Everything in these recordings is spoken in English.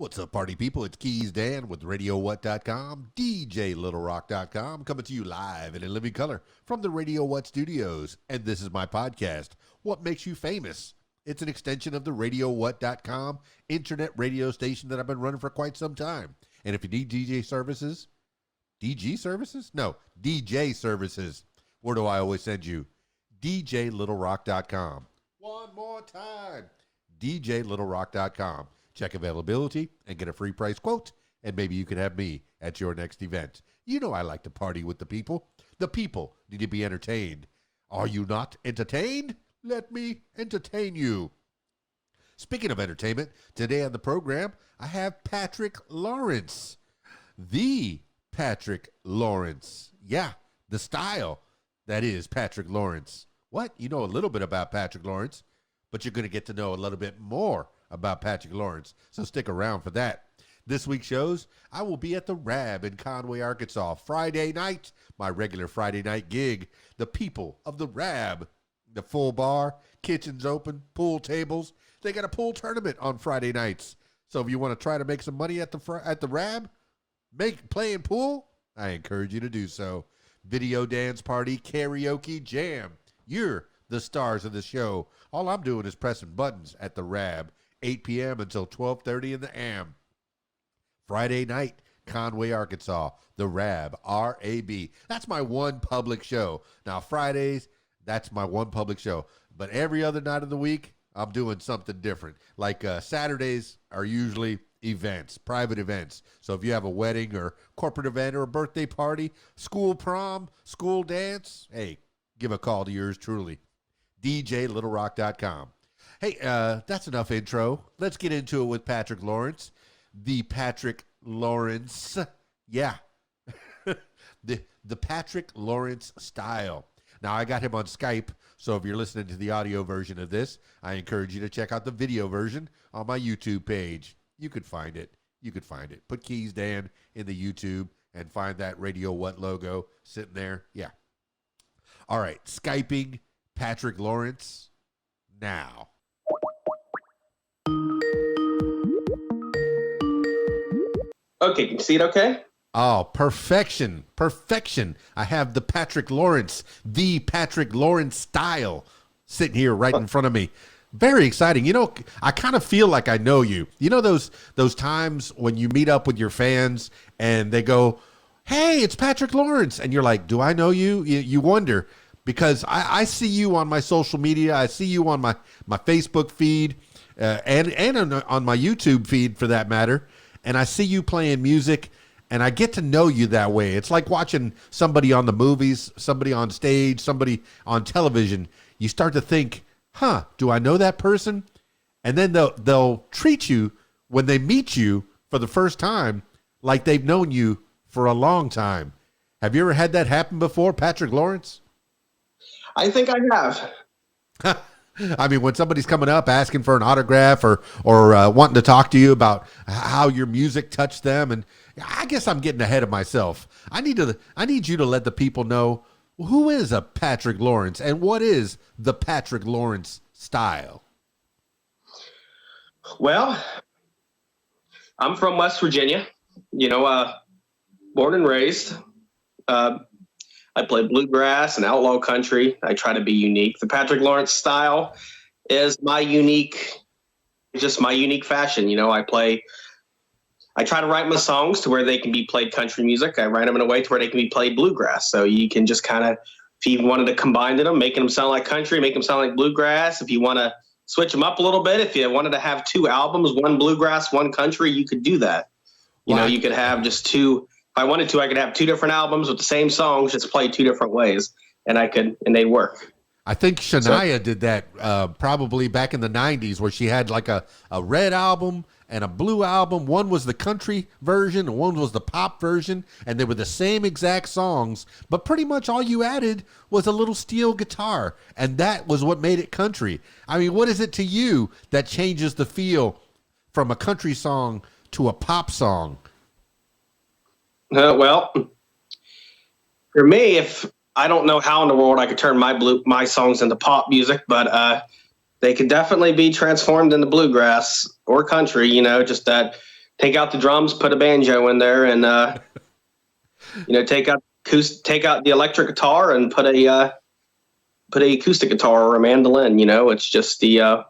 What's up, party people? It's Keys Dan with RadioWhat.com, DJLittleRock.com, coming to you live and in living color from the Radio What studios. And this is my podcast, What Makes You Famous? It's an extension of the RadioWhat.com internet radio station that I've been running for quite some time. And if you need DJ services, DJ services, where do I always send you? DJLittleRock.com. One more time, DJLittleRock.com. Check availability and get a free price quote, and maybe you can have me at your next event. You know I like to party with the people. The people need to be entertained. Are you not entertained? Let me entertain you. Speaking of entertainment, today on the program, I have Patrick Lawrence. The Patrick Lawrence. Yeah, the style that is Patrick Lawrence. What? You know a little bit about Patrick Lawrence, but you're going to get to know a little bit more about Patrick Lawrence, so stick around for that. This week's shows, I will be at the Rab in Conway, Arkansas, Friday night, my regular Friday night gig. The people of the Rab, the full bar, kitchens open, pool tables. They got a pool tournament on Friday nights. So if you want to try to make some money at the Rab, playing pool, I encourage you to do so. Video dance party, karaoke, jam. You're the stars of the show. All I'm doing is pressing buttons at the Rab. 8 p.m. until 12:30 in the AM. Friday night, Conway, Arkansas, the Rab, R-A-B. That's my one public show. Now, Fridays, that's my one public show. But every other night of the week, I'm doing something different. Like Saturdays are usually events, private events. So if you have a wedding or corporate event or a birthday party, school prom, school dance, hey, give a call to yours truly. DJLittleRock.com. Hey, that's enough intro. Let's get into it with Patrick Lawrence. The Patrick Lawrence. Yeah. the Patrick Lawrence style. Now, I got him on Skype, so if you're listening to the audio version of this, I encourage you to check out the video version on my YouTube page. You could find it. Put Keys Dan in the YouTube and find that Radio What logo sitting there. Yeah. All right. Skyping Patrick Lawrence now. Okay, can you see it okay? Oh, perfection. I have the Patrick Lawrence style sitting here right in front of me. Very exciting. You know, I kind of feel like I know you. You know those times when you meet up with your fans and they go, "Hey, it's Patrick Lawrence." And you're like, "Do I know you?" You wonder, because I see you on my social media. I see you on my Facebook feed and on my YouTube feed for that matter. And I see you playing music, and I get to know you that way. It's like watching somebody on the movies, somebody on stage, somebody on television. You start to think, do I know that person? And then they'll treat you when they meet you for the first time like they've known you for a long time. Have you ever had that happen before, Patrick Lawrence? I think I have. I mean, when somebody's coming up asking for an autograph or wanting to talk to you about how your music touched them, and I guess I'm getting ahead of myself. I need you to let the people know, who is a Patrick Lawrence and what is the Patrick Lawrence style? Well, I'm from West Virginia, born and raised. I play bluegrass and outlaw country. I try to be unique. The Patrick Lawrence style is my unique fashion. I try to write my songs to where they can be played country music. I write them in a way to where they can be played bluegrass. So you can just kind of, if you wanted to combine them, making them sound like country, make them sound like bluegrass. If you want to switch them up a little bit, if you wanted to have two albums, one bluegrass, one country, you could do that. You could have just two. If I wanted to, I could have two different albums with the same songs, just play two different ways, and they'd work. I think Shania did that probably back in the 90s, where she had like a red album and a blue album. One was the country version and one was the pop version, and they were the same exact songs, but pretty much all you added was a little steel guitar, and that was what made it country. I mean, what is it to you that changes the feel from a country song to a pop song? Well, for me, if I don't know how in the world I could turn my songs into pop music, but they could definitely be transformed into bluegrass or country. Just that take out the drums, put a banjo in there, and take out the electric guitar and put a acoustic guitar or a mandolin. It's just the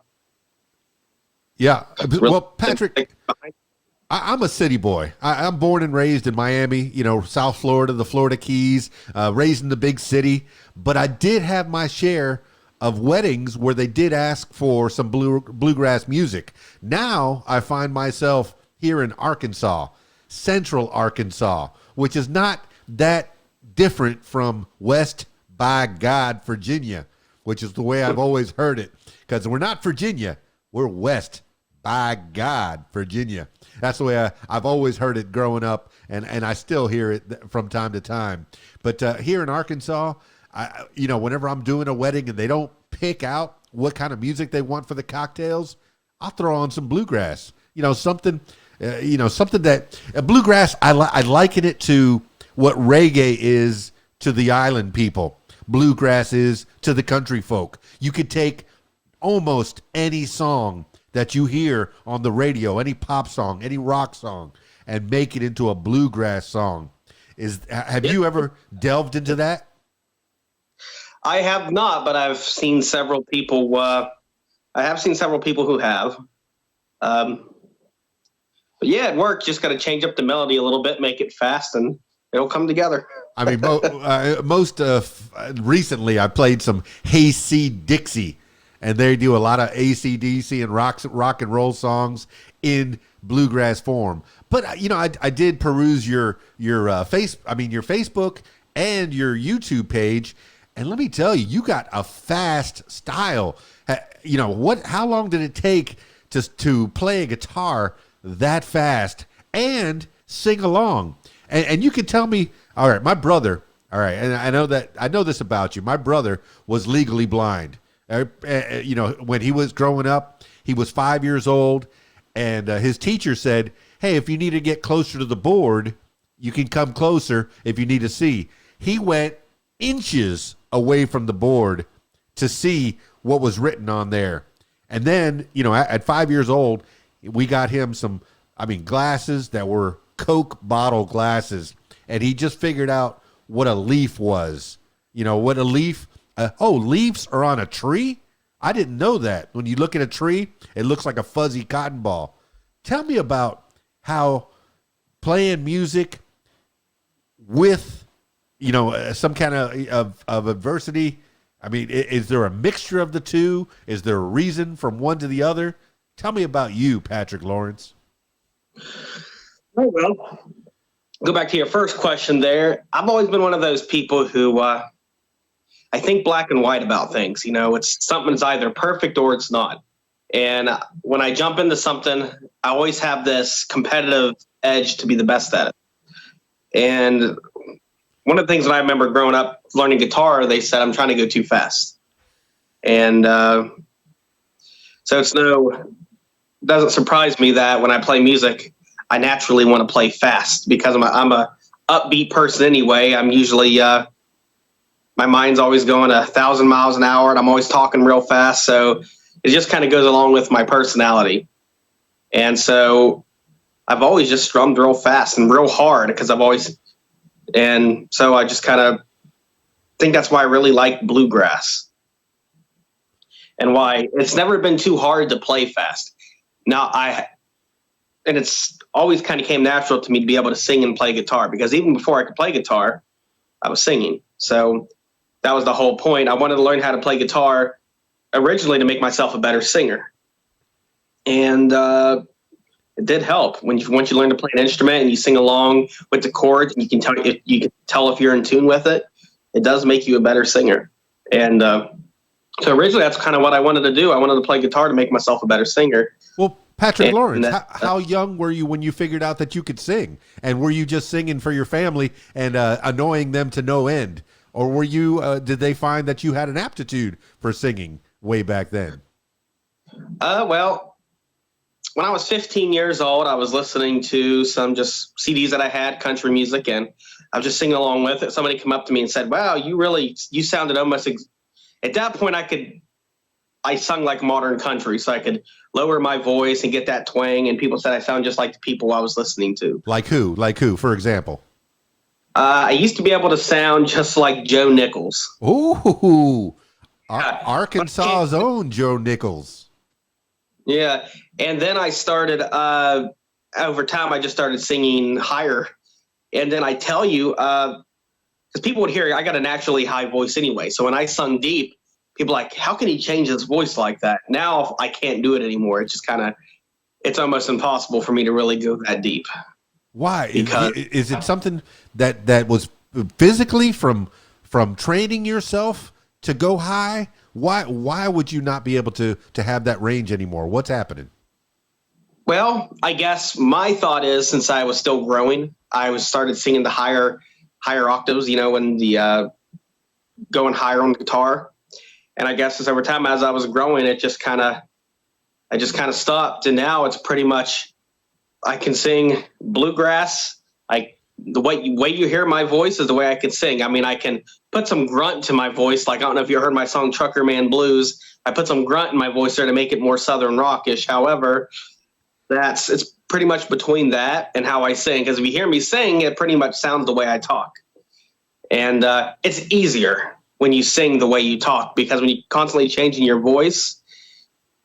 yeah. Well, Patrick, I'm a city boy. I'm born and raised in Miami, South Florida, the Florida Keys, raised in the big city. But I did have my share of weddings where they did ask for some bluegrass music. Now I find myself here in Arkansas, central Arkansas, which is not that different from West by God, Virginia, which is the way I've always heard it. Because we're not Virginia, we're West by God, Virginia. That's the way I've always heard it growing up, and I still hear it from time to time. But here in Arkansas, whenever I'm doing a wedding and they don't pick out what kind of music they want for the cocktails, I'll throw on some bluegrass. Something that bluegrass. I liken it to what reggae is to the island people. Bluegrass is to the country folk. You could take almost any song that you hear on the radio, any pop song, any rock song, and make it into a bluegrass song. Have you ever delved into that? I have not, but I've seen several people. Who have. But yeah, at work, just got to change up the melody a little bit, make it fast, and it'll come together. I mean, most recently, I played some Hayseed Dixie, and they do a lot of AC/DC and rock and roll songs in bluegrass form. But I did peruse your Facebook and your YouTube page, and let me tell you, you got a fast style. How long did it take to play a guitar that fast and sing along? And you can tell me, all right, my brother, all right, and I know this about you. My brother was legally blind. When he was growing up, he was 5 years old, and his teacher said, hey, if you need to get closer to the board, you can come closer if you need to see. He went inches away from the board to see what was written on there. And then, at 5 years old, we got him some, glasses that were Coke bottle glasses. And he just figured out what a leaf was. What a leaf. Leaves are on a tree? I didn't know that. When you look at a tree, it looks like a fuzzy cotton ball. Tell me about how playing music with, some kind of adversity. Is there a mixture of the two? Is there a reason from one to the other? Tell me about you, Patrick Lawrence. Oh, well, go back to your first question there. I've always been one of those people who, I think black and white about things. It's something's either perfect or it's not. And when I jump into something, I always have this competitive edge to be the best at it. And one of the things that I remember growing up learning guitar, they said I'm trying to go too fast. And so it doesn't surprise me that when I play music, I naturally want to play fast because I'm a upbeat person anyway. I'm usually my mind's always going 1,000 miles an hour, and I'm always talking real fast. So it just kind of goes along with my personality. And so I've always just strummed real fast and real hard and so I just kind of think that's why I really like bluegrass and why it's never been too hard to play fast. Now and it's always kind of came natural to me to be able to sing and play guitar, because even before I could play guitar, I was singing. So that was the whole point. I wanted to learn how to play guitar originally to make myself a better singer. And it did help once you learn to play an instrument and you sing along with the chords, and you can tell if you're in tune with it. It does make you a better singer. And so originally that's kind of what I wanted to do. I wanted to play guitar to make myself a better singer. Well, Patrick Lawrence, how young were you when you figured out that you could sing? And were you just singing for your family and annoying them to no end? Or were you? Did they find that you had an aptitude for singing way back then? Well, when I was 15 years old, I was listening to some just CDs that I had, country music, and I was just singing along with it. Somebody came up to me and said, wow, you sounded almost, at that point I could I sung like modern country, so I could lower my voice and get that twang. And people said I sound just like the people I was listening to. Like who? Like who, for example? I used to be able to sound just like Joe Nichols. Ooh, Yeah. Arkansas's own Joe Nichols. Yeah. And then I started, over time, I just started singing higher. And then I tell you, because people would hear I got a naturally high voice anyway. So when I sung deep, people are like, how can he change his voice like that? Now I can't do it anymore. It's just it's almost impossible for me to really go that deep. Why? Because is it something that was physically from training yourself to go high? Why would you not be able to have that range anymore? What's happening? well, I guess my thought is since I was still growing, I started singing the higher octaves, when the going higher on the guitar. And I guess as over time as I was growing, I just kind of stopped. And now it's pretty much I can sing bluegrass. The way you hear my voice is the way I can sing. I mean, I can put some grunt to my voice. Like, I don't know if you heard my song Trucker Man Blues. I put some grunt in my voice there to make it more Southern rockish. However, it's pretty much between that and how I sing. Because if you hear me sing, it pretty much sounds the way I talk. And it's easier when you sing the way you talk, because when you're constantly changing your voice,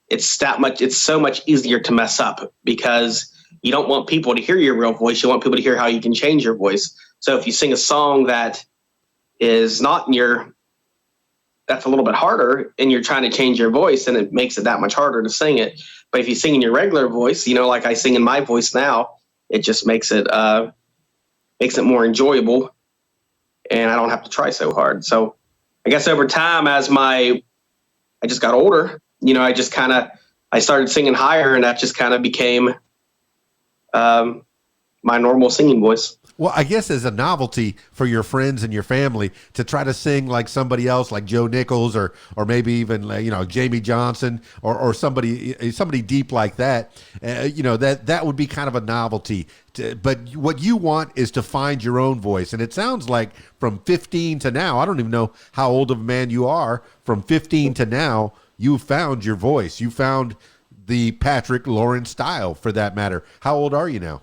it's so much easier to mess up, because you don't want people to hear your real voice. You want people to hear how you can change your voice. So if you sing a song that is not that's a little bit harder and you're trying to change your voice, then it makes it that much harder to sing it. But if you sing in your regular voice, like I sing in my voice now, it just makes it more enjoyable, and I don't have to try so hard. So I guess over time, as I just got older, I started singing higher, and that just kind of became my normal singing voice. Well, I guess as a novelty for your friends and your family to try to sing like somebody else, like Joe Nichols, or maybe even Jamie Johnson, or somebody deep like that, that would be kind of a novelty. But what you want is to find your own voice, and it sounds like from 15 to now, I don't even know how old of a man you are. From 15 to now, you found your voice. You found the Patrick Lawrence style, for that matter. How old are you now?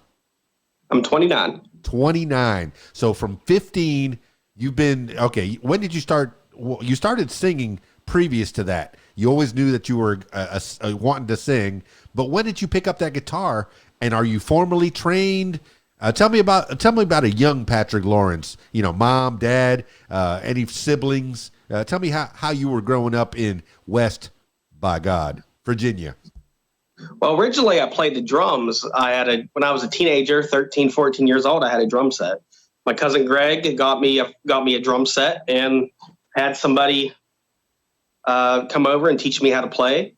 I'm 29. 29. So from 15, you've been, okay, when did you start? Well, you started singing previous to that. You always knew that you were wanting to sing, but when did you pick up that guitar, and are you formally trained? Tell me about a young Patrick Lawrence, mom, dad, any siblings. Tell me how you were growing up in West, by God, Virginia. Well, originally I played the drums. When I was a teenager, 13, 14 years old, I had a drum set. My cousin Greg got me a drum set, and had somebody come over and teach me how to play.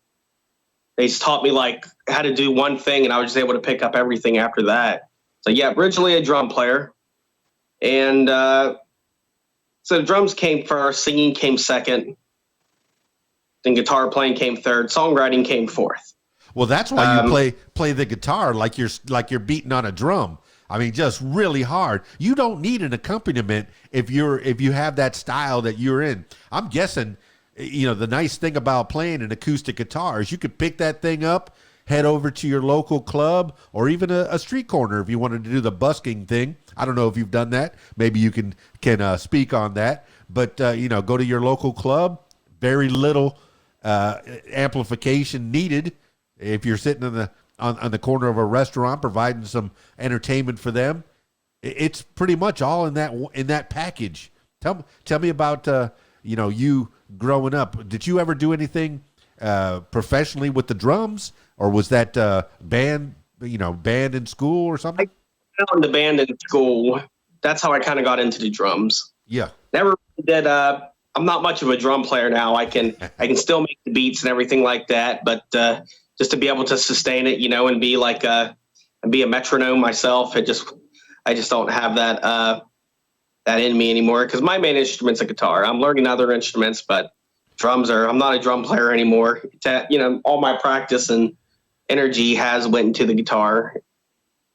They just taught me like how to do one thing, and I was just able to pick up everything after that. So yeah, originally a drum player. And so the drums came first, singing came second, then guitar playing came third, songwriting came fourth. Well, that's why you play the guitar like you're beating on a drum. I mean, just really hard. You don't need an accompaniment if you have that style that you're in. I'm guessing, the nice thing about playing an acoustic guitar is you could pick that thing up, head over to your local club, or even a street corner if you wanted to do the busking thing. I don't know if you've done that. Maybe you can speak on that. But go to your local club. Very little amplification needed. If you're sitting on the corner of a restaurant providing some entertainment for them, it's pretty much all in that package. Tell me about you growing up. Did you ever do anything professionally with the drums, or was that band in school or something? I found the band in school. That's how I kind of got into the drums. Yeah. Never did. I'm not much of a drum player now. I can still make the beats and everything like that, but just to be able to sustain it, and be like a metronome myself, I just don't have that in me anymore, because my main instrument's a guitar. I'm learning other instruments, but I'm not a drum player anymore. All my practice and energy has went into the guitar.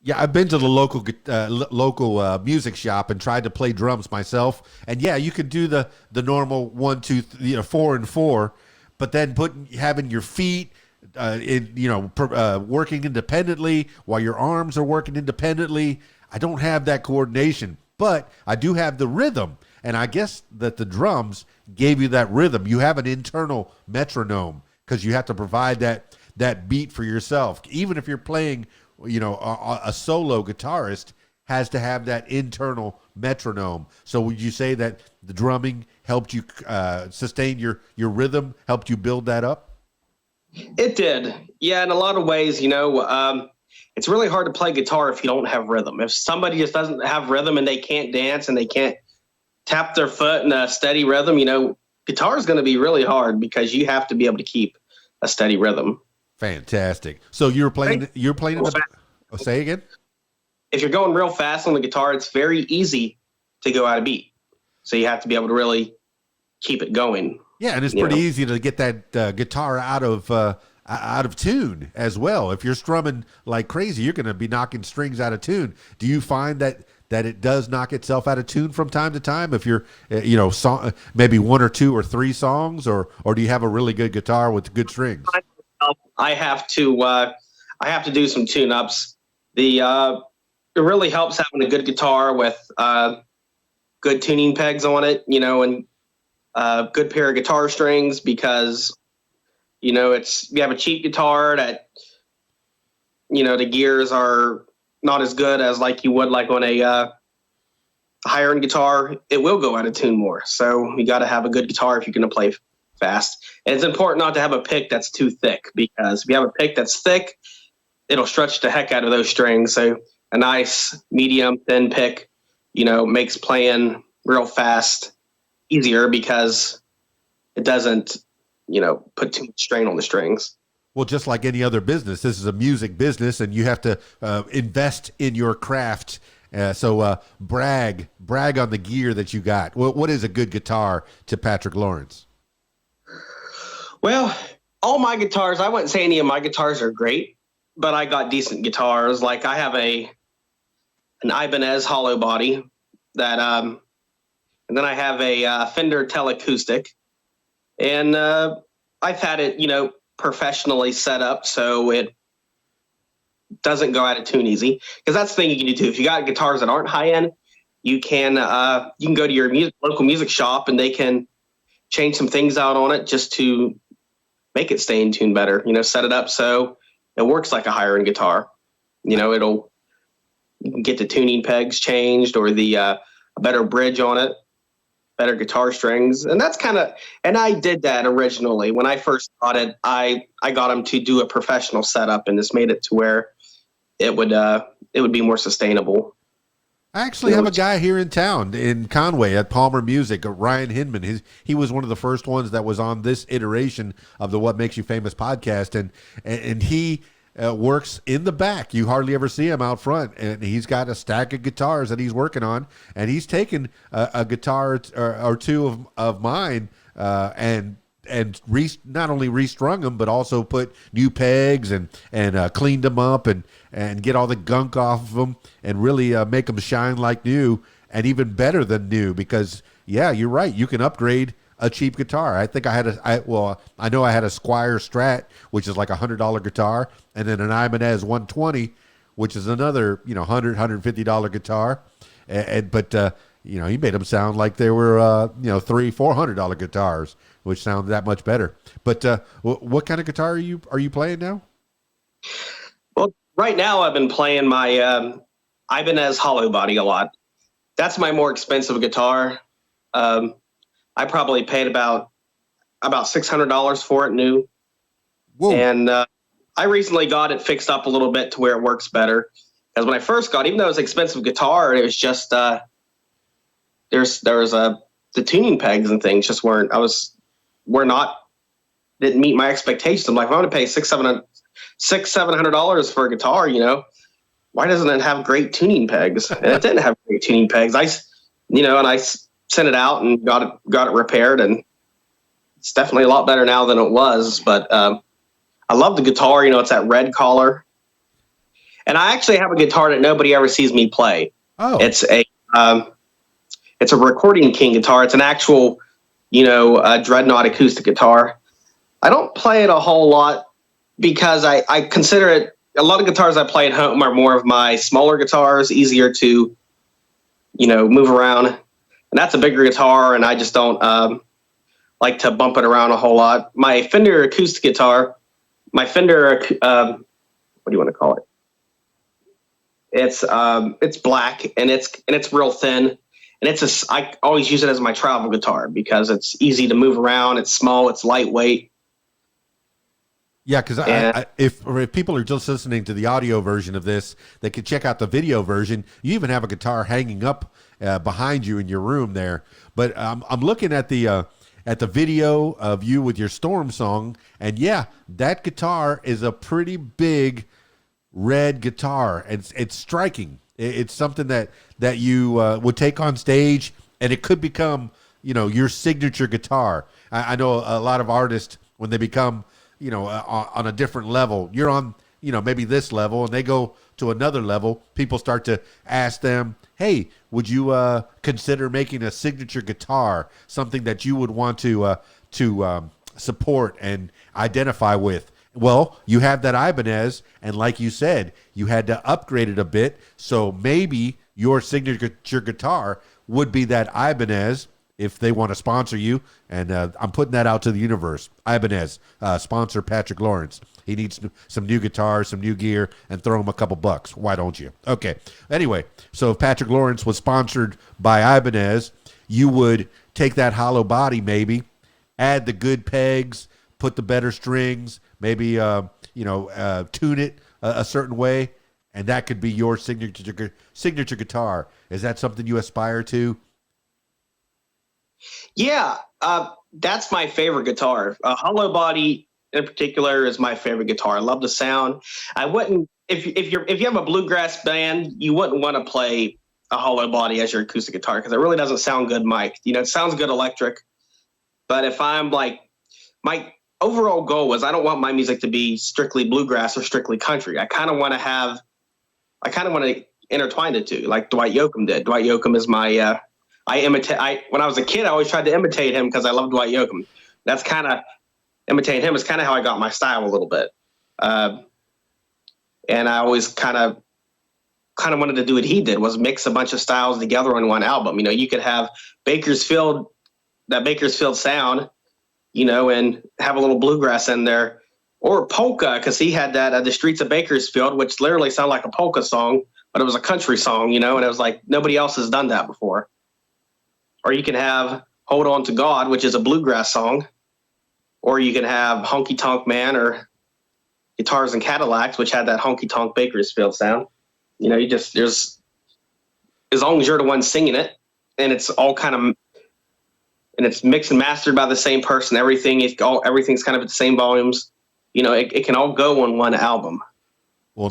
Yeah, I've been to the local music shop and tried to play drums myself, and yeah, you could do the normal 1, 2, 3, 4 and 4. but then having your feet working independently while your arms are working independently. I don't have that coordination, but I do have the rhythm. And I guess that the drums gave you that rhythm. You have an internal metronome because you have to provide that beat for yourself. Even if you're playing, a solo guitarist has to have that internal metronome. So would you say that the drumming helped you sustain your rhythm, helped you build that up? It did. Yeah, in a lot of ways, it's really hard to play guitar if you don't have rhythm. If somebody just doesn't have rhythm and they can't dance and they can't tap their foot in a steady rhythm, guitar is going to be really hard because you have to be able to keep a steady rhythm. Fantastic. So you're playing say again? If you're going real fast on the guitar, it's very easy to go out of beat. So you have to be able to really keep it going. Yeah, and it's pretty easy to get that guitar out of tune as well. If you're strumming like crazy, you're going to be knocking strings out of tune. Do you find that it does knock itself out of tune from time to time? If you're, maybe one or two or three songs, or do you have a really good guitar with good strings? I have to do some tune-ups. It really helps having a good guitar with good tuning pegs on it, and good pair of guitar strings, because you have a cheap guitar that the gears are not as good as like you would like on a higher end guitar. It will go out of tune more, so you got to have a good guitar if you're going to play fast. And it's important not to have a pick that's too thick, because if you have a pick that's thick, it'll stretch the heck out of those strings. So a nice medium thin pick makes playing real fast easier, because it doesn't, put too much strain on the strings. Well, just like any other business, this is a music business, and you have to invest in your craft. So brag on the gear that you got. What is a good guitar to Patrick Lawrence? Well, all my guitars, I wouldn't say any of my guitars are great, but I got decent guitars. Like I have an Ibanez hollow body that, and then I have a Fender Teleacoustic, and I've had it, professionally set up so it doesn't go out of tune easy. Because that's the thing you can do too. If you got guitars that aren't high end, you can go to your local music shop and they can change some things out on it just to make it stay in tune better. Set it up so it works like a higher end guitar. You can get the tuning pegs changed, or a better bridge on it, better guitar strings. And that's and I did that originally. When I first got it, I got them to do a professional setup, and this made it to where it would be more sustainable. I actually have a guy here in town in Conway at Palmer Music, Ryan Hinman. He was one of the first ones that was on this iteration of the What Makes You Famous podcast. And he works in the back. You hardly ever see him out front, and he's got a stack of guitars that he's working on, and he's taken a guitar or two of mine and not only restrung them, but also put new pegs and cleaned them up and get all the gunk off of them and really make them shine like new, and even better than new, because you're right, you can upgrade a cheap guitar. I think I know I had a Squier Strat, which is like $100 guitar, and then an Ibanez 120, which is another, $150 guitar. But he made them sound like they were, $300-$400 guitars, which sound that much better. But what kind of guitar are you playing now? Well, right now I've been playing my Ibanez hollow body a lot. That's my more expensive guitar. I probably paid about $600 for it new. Whoa. And I recently got it fixed up a little bit to where it works better. Because when I first got it, even though it was an expensive guitar, it was just the tuning pegs and things just didn't meet my expectations. I'm like, if I'm going to pay $700 for a guitar, why doesn't it have great tuning pegs? And it didn't have great tuning pegs. I sent it out and got it repaired, and it's definitely a lot better now than it was. But I love the guitar. It's that red collar, and I actually have a guitar that nobody ever sees me play. Oh, it's a Recording King guitar. It's an actual, Dreadnought acoustic guitar. I don't play it a whole lot because I consider it, a lot of guitars I play at home are more of my smaller guitars, easier to, move around. And that's a bigger guitar, and I just don't like to bump it around a whole lot. My Fender acoustic guitar, my Fender, what do you want to call it? It's black, and it's real thin, and I always use it as my travel guitar because it's easy to move around. It's small, it's lightweight. Yeah, because if people are just listening to the audio version of this, they could check out the video version. You even have a guitar hanging up behind you in your room there. But I'm looking at the video of you with your Storm song, and yeah, that guitar is a pretty big red guitar. It's striking. It's something that you would take on stage, and it could become your signature guitar. I know a lot of artists, when they become on a different level, you're on maybe this level, and they go to another level, people start to ask them, hey, would you consider making a signature guitar, something that you would want to support and identify with? Well, you have that Ibanez, and like you said, you had to upgrade it a bit, so maybe your signature guitar would be that Ibanez if they want to sponsor you. And I'm putting that out to the universe. Ibanez, sponsor Patrick Lawrence. He needs some new guitars, some new gear, and throw him a couple bucks. Why don't you? Okay. Anyway, so if Patrick Lawrence was sponsored by Ibanez, you would take that hollow body maybe, add the good pegs, put the better strings, maybe tune it a certain way, and that could be your signature guitar. Is that something you aspire to? Yeah, that's my favorite guitar. Hollow body in particular is my favorite guitar. I love the sound. I wouldn't, if you have a bluegrass band, you wouldn't want to play a hollow body as your acoustic guitar because it really doesn't sound good mic'd. It sounds good electric, but if I'm like, my overall goal was I don't want my music to be strictly bluegrass or strictly country. I kind of want to intertwine the two, like Dwight Yoakam did. Dwight Yoakam is my when I was a kid, I always tried to imitate him because I loved Dwight Yoakam. That's kind of, imitating him is kind of how I got my style a little bit. And I always kind of wanted to do what he did, was mix a bunch of styles together in one album. You could have that Bakersfield sound, and have a little bluegrass in there, or polka, because he had that The Streets of Bakersfield, which literally sounded like a polka song, but it was a country song, and it was like nobody else has done that before. Or you can have Hold On to God, which is a bluegrass song. Or you can have Honky Tonk Man or Guitars and Cadillacs, which had that honky tonk Bakersfield sound. There's, as long as you're the one singing it, and it's all and it's mixed and mastered by the same person, everything's kind of at the same volumes. It can all go on one album. Well,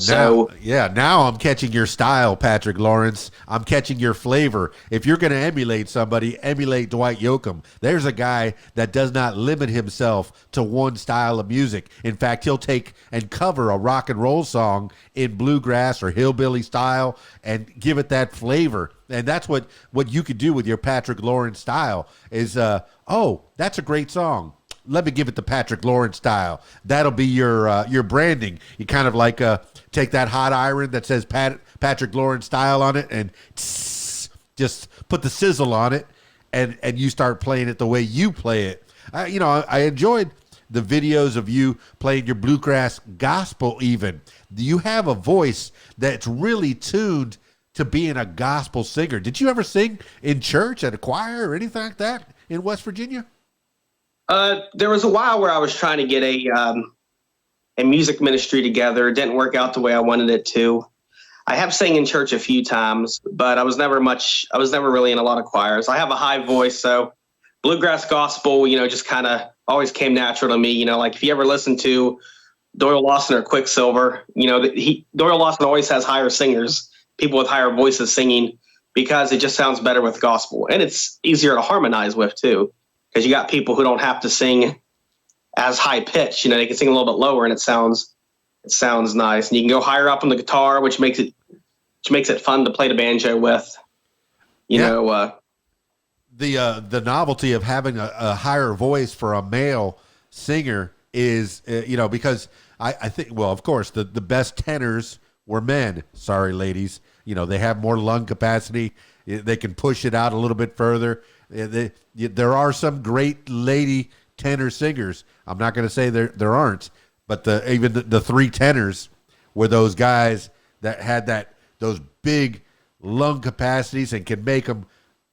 now I'm catching your style, Patrick Lawrence. I'm catching your flavor. If you're going to emulate somebody, emulate Dwight Yoakam. There's a guy that does not limit himself to one style of music. In fact, he'll take and cover a rock and roll song in bluegrass or hillbilly style and give it that flavor. And that's what you could do with your Patrick Lawrence style is, that's a great song. Let me give it the Patrick Lawrence style. That'll be your branding. You kind of like take that hot iron that says Patrick Lawrence style on it and just put the sizzle on it, and you start playing it the way you play it. I enjoyed the videos of you playing your Bluegrass Gospel even. You have a voice that's really tuned to being a gospel singer. Did you ever sing in church at a choir or anything like that in West Virginia? There was a while where I was trying to get a music ministry together. It didn't work out the way I wanted it to. I have sang in church a few times, but I was never really in a lot of choirs. I have a high voice, so Bluegrass Gospel, just kind of always came natural to me. Like if you ever listen to Doyle Lawson or Quicksilver, Doyle Lawson always has higher singers, people with higher voices singing, because it just sounds better with gospel. And it's easier to harmonize with too, because you got people who don't have to sing as high pitch. They can sing a little bit lower and it sounds nice. And you can go higher up on the guitar, which makes it fun to play the banjo with. The novelty of having a higher voice for a male singer is, because I think, well, of course, the best tenors were men. Sorry, ladies. They have more lung capacity. They can push it out a little bit further. There are some great lady tenor singers. I'm not going to say there aren't, but even the three tenors were those guys that had those big lung capacities and can make them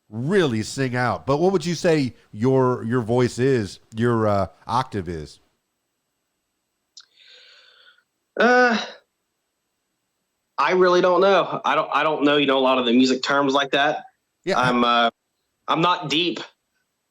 really sing out. But what would you say your voice is, your octave is? I really don't know. I don't know, a lot of the music terms like that. Yeah. I'm not deep.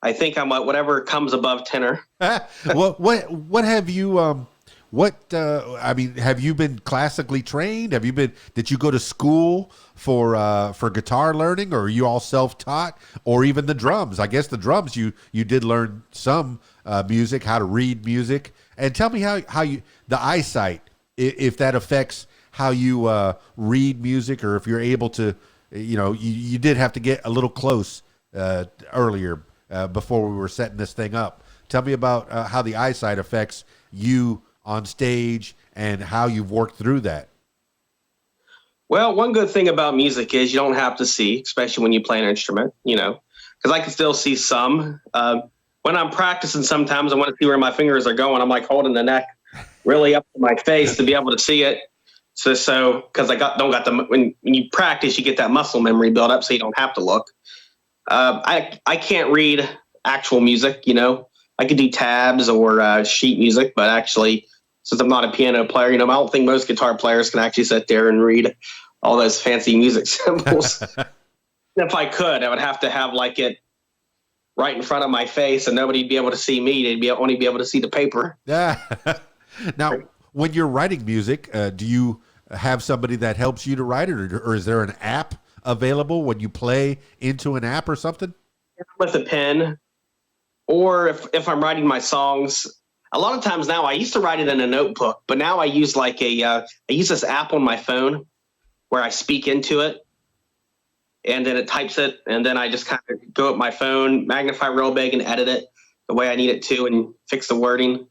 I think I'm whatever comes above tenor. Well, what have you have you been classically trained? Did you go to school for guitar learning, or are you all self-taught, or even the drums? I guess the drums you did learn some music, how to read music. And tell me how you, the eyesight, if that affects how you read music, or if you're able to, you did have to get a little close earlier before we were setting this thing up. Tell me about how the eyesight affects you on stage and how you've worked through that. Well, one good thing about music is you don't have to see, especially when you play an instrument, because I can still see some. When I'm practicing, sometimes I want to see where my fingers are going. I'm like holding the neck really up to my face to be able to see it. So because when you practice, you get that muscle memory built up, so you don't have to look. I can't read actual music, I could do tabs or sheet music, but actually, since I'm not a piano player, I don't think most guitar players can actually sit there and read all those fancy music symbols. If I could, I would have to have it right in front of my face, and nobody'd be able to see me. They'd only be able to see the paper. Yeah. Now, when you're writing music, do you have somebody that helps you to write it, or is there an app available when you play into an app or something? With a pen, or if I'm writing my songs, a lot of times now I used to write it in a notebook, but now I use I use this app on my phone where I speak into it, and then it types it, and then I just kind of go at my phone, magnify real big, and edit it the way I need it to, and fix the wording.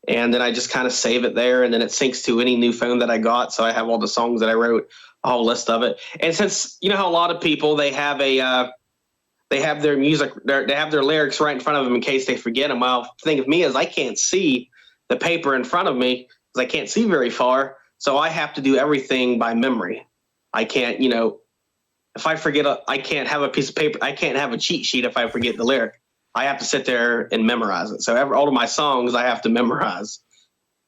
And then I just kind of save it there, and then it syncs to any new phone that I got. So I have all the songs that I wrote, a whole list of it. And since how a lot of people, they have their music, they have their lyrics right in front of them in case they forget them. Well, the thing of me is I can't see the paper in front of me because I can't see very far. So I have to do everything by memory. I can't, if I forget, I can't have a piece of paper. I can't have a cheat sheet if I forget the lyric. I have to sit there and memorize it. So all of my songs I have to memorize.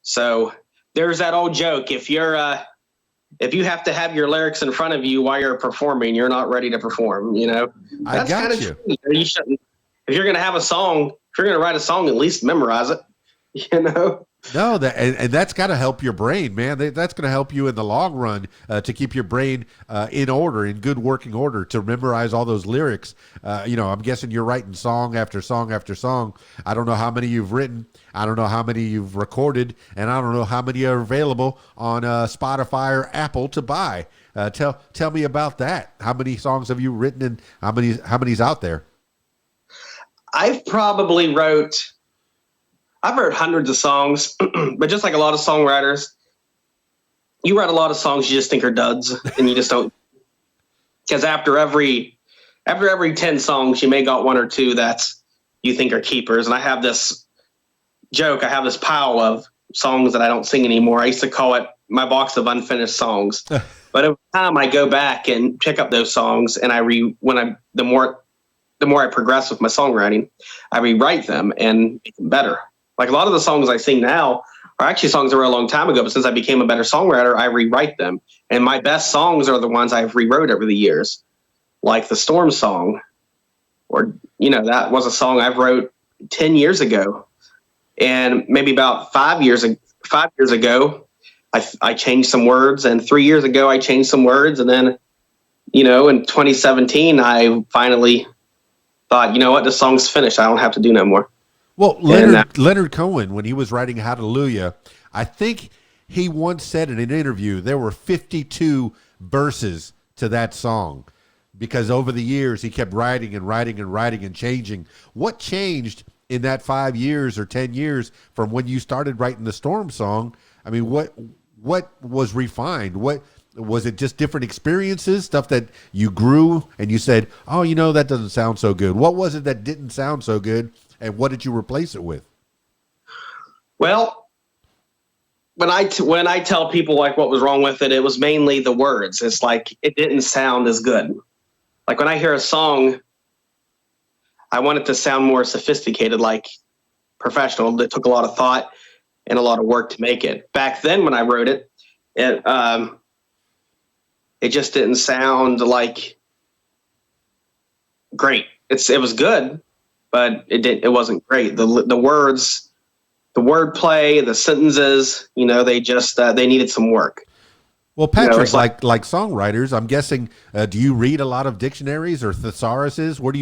So there's that old joke. If you have to have your lyrics in front of you while you're performing, you're not ready to perform, That's kind of true. You shouldn't, if you're going to have a song, if you're going to write a song, at least memorize it, No, and that's got to help your brain, man. That's going to help you in the long run to keep your brain in order, in good working order, to memorize all those lyrics. I'm guessing you're writing song after song after song. I don't know how many you've written. I don't know how many you've recorded, and I don't know how many are available on Spotify or Apple to buy. Tell me about that. How many songs have you written, and how many's out there? I've wrote hundreds of songs, but just like a lot of songwriters, you write a lot of songs you just think are duds, and you just don't. Because after every 10 songs, you may got one or two that's you think are keepers. And I have this joke. I have this pile of songs that I don't sing anymore. I used to call it my box of unfinished songs. But over time, I go back and pick up those songs, and the more I progress with my songwriting, I rewrite them and make them better. Like a lot of the songs I sing now are actually songs that were a long time ago, but since I became a better songwriter, I rewrite them. And my best songs are the ones I've rewrote over the years, like the Storm song, or, that was a song I wrote 10 years ago. And maybe about 5 years ago, I changed some words, and 3 years ago, I changed some words. And then, in 2017, I finally thought, what, this song's finished. I don't have to do no more. Well, Leonard Cohen, when he was writing Hallelujah, I think he once said in an interview there were 52 verses to that song because over the years he kept writing and writing and writing and changing. What changed in that 5 years or 10 years from when you started writing the Storm song? I mean, what was refined? What was it? Just different experiences, stuff that you grew and you said, oh, that doesn't sound so good. What was it that didn't sound so good, and what did you replace it with? Well, when I tell people like what was wrong with it, it was mainly the words. It's like it didn't sound as good. Like when I hear a song, I want it to sound more sophisticated, like professional. It took a lot of thought and a lot of work to make it. Back then when I wrote it, it just didn't sound like great. It was good, but it wasn't great. The words, the wordplay, the sentences, they just they needed some work. Well, Patrick, like songwriters, I'm guessing, do you read a lot of dictionaries or thesauruses? Where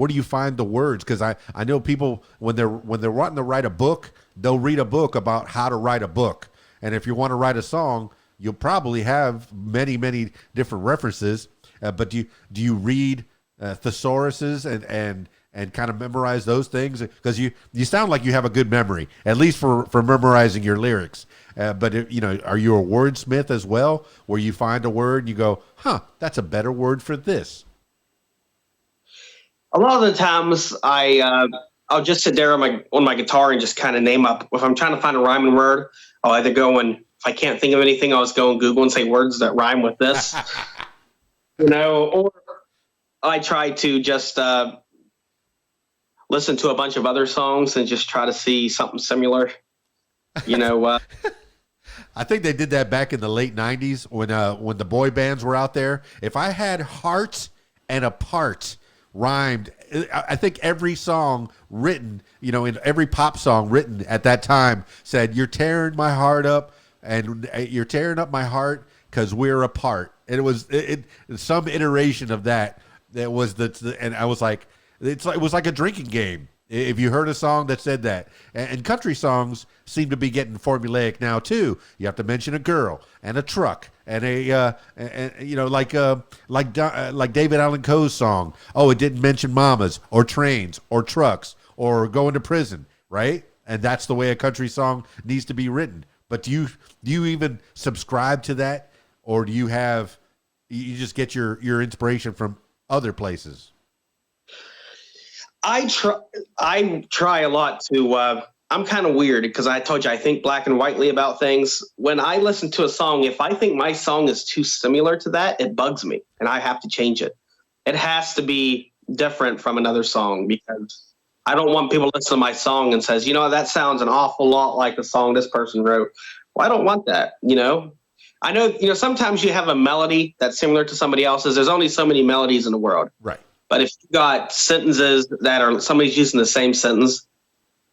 do you find the words? Because I know people when they're wanting to write a book, they'll read a book about how to write a book. And if you want to write a song, you'll probably have many different references. But do you read thesauruses and kind of memorize those things? Because you sound like you have a good memory, at least for memorizing your lyrics. But are you a wordsmith as well, where you find a word and you go, huh, that's a better word for this? A lot of the times I'll just sit there on my guitar and just kind of name up. If I'm trying to find a rhyming word, I'll either go and, if I can't think of anything, I'll just go on Google and say words that rhyme with this, or I try to just listen to a bunch of other songs and just try to see something similar. I think they did that back in the late 90s when the boy bands were out there. If I had heart and a part rhymed, I think every song written, in every pop song written at that time said, you're tearing my heart up and you're tearing up my heart because we're apart. And it was some iteration of that was and I was like, it was like a drinking game. If you heard a song that said that, and country songs seem to be getting formulaic now too. You have to mention a girl and a truck and like David Allan Coe's song. Oh, it didn't mention mamas or trains or trucks or going to prison, right? And that's the way a country song needs to be written. But do you even subscribe to that, or do you just get your inspiration from other places? I try a lot to, I'm kind of weird because I told you I think black and whitely about things. When I listen to a song, if I think my song is too similar to that, it bugs me and I have to change it. It has to be different from another song because I don't want people to listen to my song and says, that sounds an awful lot like the song this person wrote. Well, I don't want that, I know, sometimes you have a melody that's similar to somebody else's. There's only so many melodies in the world. Right. But if you got sentences that are somebody's using the same sentence,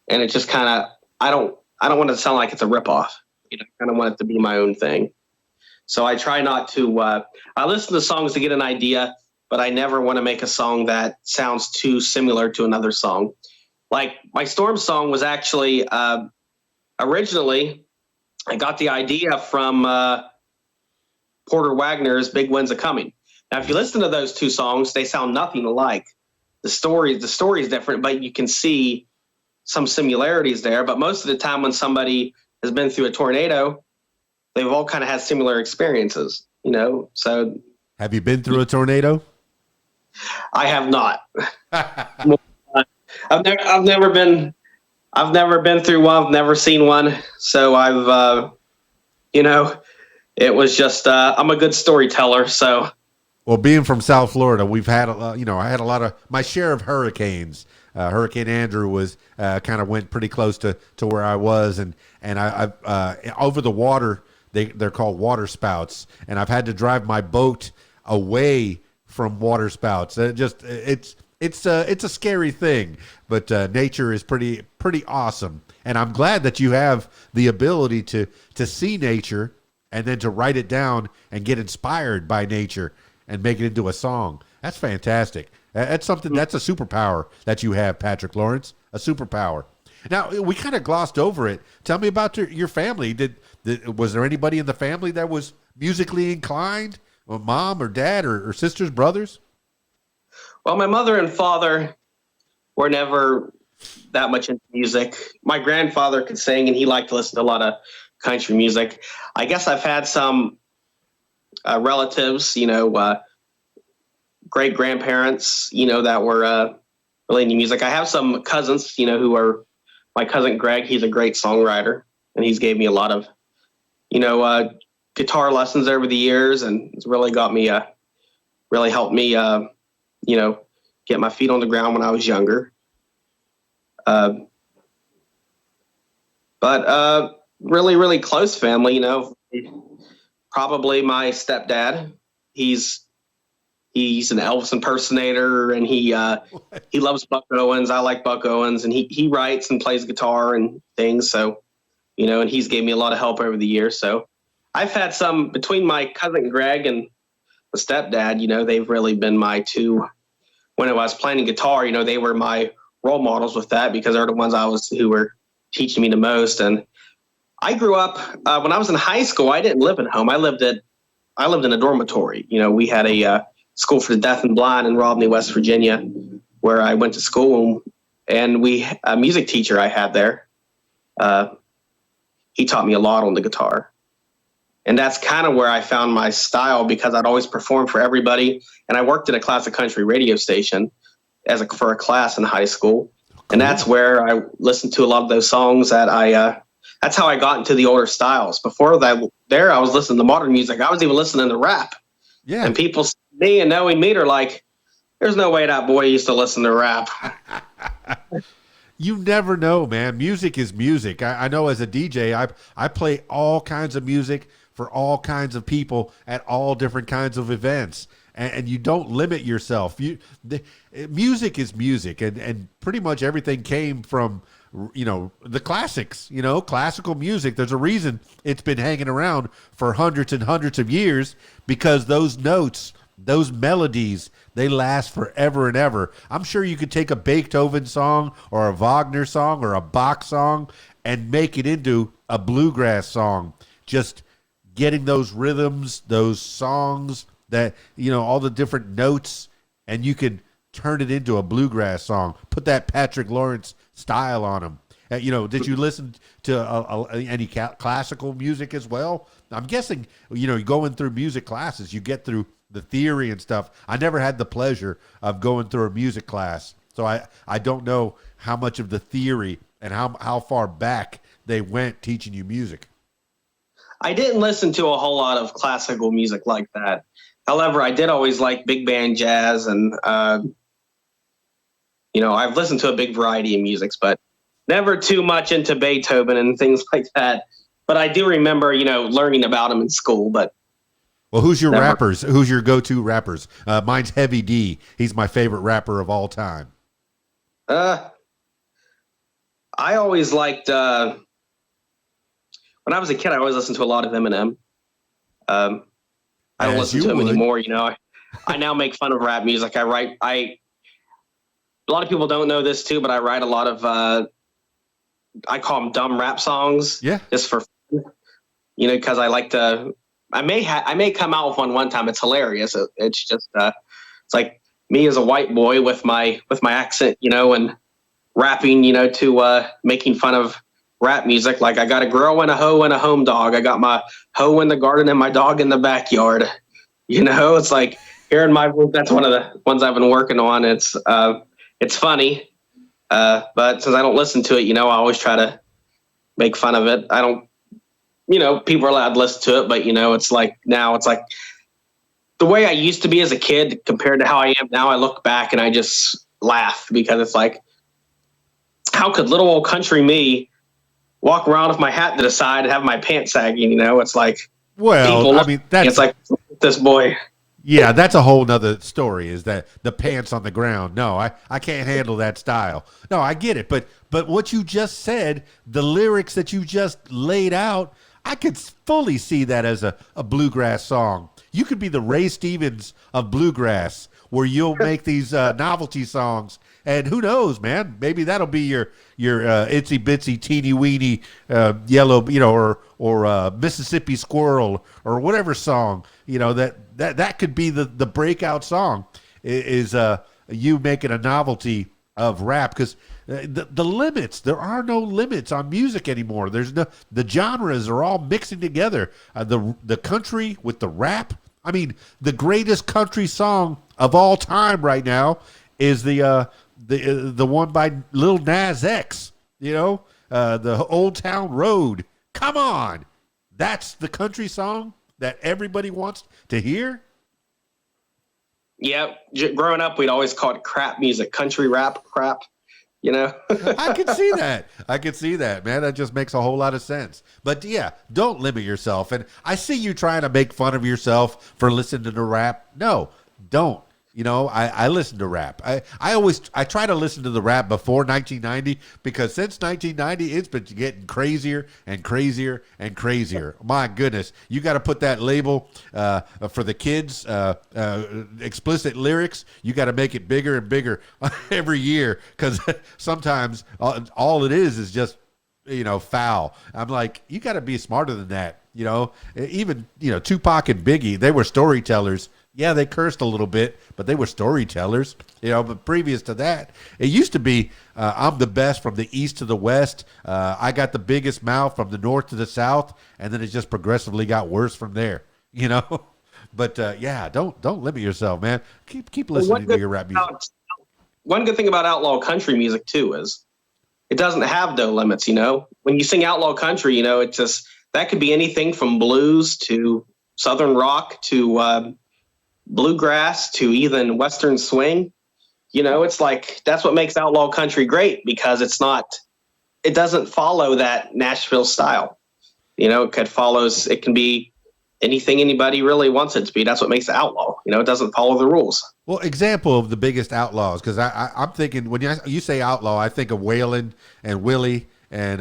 and it just kind of, I don't want it to sound like it's a ripoff. I kind of want it to be my own thing. So I try not to. I listen to songs to get an idea, but I never want to make a song that sounds too similar to another song. Like my Storm song was actually originally, I got the idea from Porter Wagner's "Big Winds A Coming." Now, if you listen to those two songs, they sound nothing alike. The story is different, but you can see some similarities there. But most of the time when somebody has been through a tornado, they've all kind of had similar experiences, so. Have you been through a tornado? I have not. I've never been through one. I've never seen one. So I've, it was just, I'm a good storyteller. So. Well, being from South Florida, we've had, I had a lot of my share of hurricanes. Hurricane Andrew was kind of went pretty close to where I was, and I over the water. They're called water spouts, and I've had to drive my boat away from water spouts. It's a scary thing, but nature is pretty awesome, and I'm glad that you have the ability to see nature and then to write it down and get inspired by nature and make it into a song. That's fantastic. That's something, that's a superpower that you have, Patrick Lawrence, a superpower. Now, we kind of glossed over it. Tell me about your family. Was there anybody in the family that was musically inclined? Or mom or dad or sisters, brothers? Well, my mother and father were never that much into music. My grandfather could sing, and he liked to listen to a lot of country music. I guess I've had some relatives, great grandparents, that were really into music. I have some cousins, who are my cousin Greg. He's a great songwriter, and he's gave me a lot of, guitar lessons over the years, and it's really got me, really helped me, get my feet on the ground when I was younger. But really, really close family, probably my stepdad. He's an Elvis impersonator, and he loves Buck Owens. I like Buck Owens, and he writes and plays guitar and things. So, and he's gave me a lot of help over the years. So I've had some between my cousin Greg and the stepdad, they've really been my two. When I was playing guitar, they were my role models with that, because they're the ones who were teaching me the most. And I grew up when I was in high school. I didn't live at home. I lived in a dormitory. We had a school for the deaf and blind in Robney, West Virginia, where I went to school. And a music teacher I had there, he taught me a lot on the guitar. And that's kind of where I found my style, because I'd always perform for everybody. And I worked at a classic country radio station for a class in high school. And that's where I listened to a lot of those songs that's how I got into the older styles. Before that, I was listening to modern music. I was even listening to rap. Yeah. And people see me and knowing me, they're like, there's no way that boy used to listen to rap. You never know, man. Music is music. I know as a DJ, I play all kinds of music for all kinds of people at all different kinds of events. And you don't limit yourself. Music is music, and pretty much everything came from, the classics, classical music. There's a reason it's been hanging around for hundreds and hundreds of years, because those notes, those melodies, they last forever and ever. I'm sure you could take a Beethoven song or a Wagner song or a Bach song and make it into a bluegrass song. Just getting those rhythms, those songs, that, all the different notes, and you can turn it into a bluegrass song. Put that Patrick Lawrence style on them. Did you listen to any classical music as well? I'm guessing, going through music classes, you get through the theory and stuff. I never had the pleasure of going through a music class, so I don't know how much of the theory and how far back they went teaching you music. I didn't listen to a whole lot of classical music like that. However, I did always like big band jazz, and I've listened to a big variety of musics, but never too much into Beethoven and things like that. But I do remember, learning about them in school. But well, who's your rappers? Who's your go-to rappers? Mine's Heavy D. He's my favorite rapper of all time. I always liked. When I was a kid, I always listened to a lot of Eminem. I don't listen to him anymore. I now make fun of rap music. A lot of people don't know this too, but I write a lot of, I call them dumb rap songs. Yeah. Just for fun, cause I like to, I may come out with one time. It's hilarious. It's just, it's like me as a white boy with my accent, and rapping, to, making fun of rap music. Like, I got a girl and a hoe and a home dog. I got my hoe in the garden and my dog in the backyard. It's like hearing my voice. That's one of the ones I've been working on. It's funny. But since I don't listen to it, I always try to make fun of it. I don't, people are allowed to listen to it, but it's like, now it's like the way I used to be as a kid compared to how I am now. I look back and I just laugh, because it's like, how could little old country me walk around with my hat to the side and have my pants sagging? It's like, well, it's like this boy. Yeah, that's a whole nother story, is that the pants on the ground. No, I can't handle that style. No, I get it. But what you just said, the lyrics that you just laid out, I could fully see that as a bluegrass song. You could be the Ray Stevens of bluegrass, where you'll make these novelty songs. And who knows, man? Maybe that'll be your itsy bitsy teeny weeny yellow, or Mississippi Squirrel, or whatever song. That could be the breakout song. Is you making a novelty of rap, because The limits. There are no limits on music anymore. The genres are all mixing together. The country with the rap. I mean, the greatest country song of all time right now is the one by Lil Nas X. The Old Town Road. Come on, that's the country song that everybody wants to hear. Yeah, growing up, we'd always call it crap music, country rap crap. I could see that. I could see that, man. That just makes a whole lot of sense. But yeah, don't limit yourself. And I see you trying to make fun of yourself for listening to rap. No, don't. I listen to rap. I try to listen to the rap before 1990 because since 1990 it's been getting crazier and crazier and crazier. My goodness, you got to put that label for the kids, explicit lyrics. You got to make it bigger and bigger every year because sometimes all it is just foul. I'm like, you got to be smarter than that. Even Tupac and Biggie, they were storytellers. Yeah, they cursed a little bit, but they were storytellers, but previous to that, it used to be, I'm the best from the east to the west. I got the biggest mouth from the north to the south. And then it just progressively got worse from there, but yeah, don't limit yourself, man. Keep listening to your rap music. One good thing about outlaw country music too, is it doesn't have no limits. When you sing outlaw country, it just, that could be anything from blues to Southern rock to, bluegrass to even Western swing. It's like, that's what makes outlaw country great, because it doesn't follow that Nashville style. It can be anything anybody really wants it to be. That's what makes it outlaw. It doesn't follow the rules. Well, example of the biggest outlaws, because I'm thinking when you say outlaw, I think of Waylon and Willie and